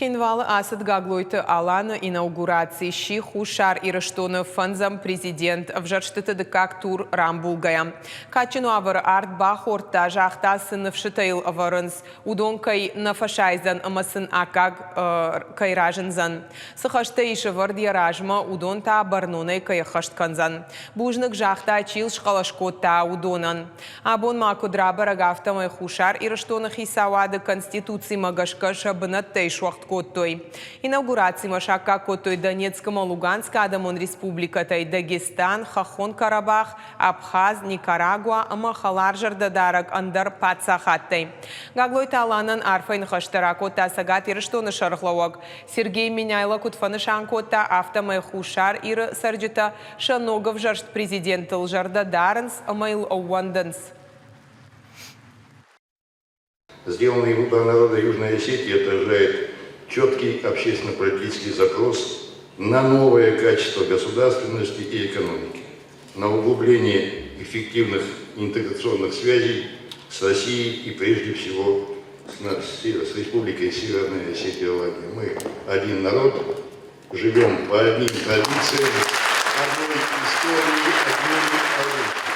Хинвалы асыд гаглойты аланы инаугурации ши хушар ирыштоны фанзам президент вжарштыты дыкак тур рамбулгая. Качину авар арт бахорта жахта сыныфшытайл аварынс удонкай нафашайзан амасын акаг кайражынзан. Сыхашта ишы вардия ражма удонта барнонай кайхаштканзан. Бужнык жахта чил шкалашкота удонан. Абон маку драбара гафтамай хушар ирыштоны хисавады конституции магашка шабынат тейшвахт Коттой. Инаугурации машака Коттой Донецком, Луганска, Адамон Республика Тай Дагестан, Хахон Карабах, Абхаз, Никарагуа, Махалар Жардадарак, Андар Пацахаттай. Гаглой Таланан Арфайн Хаштаракота Сагат Ирштона Шархлауак, Сергей Минайла Кутфанышанкота, Автомай Хушар Ир Сарджита, Шаногов Жаршт президент Жардадаранс, Амайл Оуанданс. Сделанный выбор народа Южной Осетии отражает четкий общественно-политический запрос на новое качество государственности и экономики, на углубление эффективных интеграционных связей с Россией и прежде всего с Республикой Северная Осетия и Алания. Мы один народ, живем по одним традициям, одной истории, одной оружием.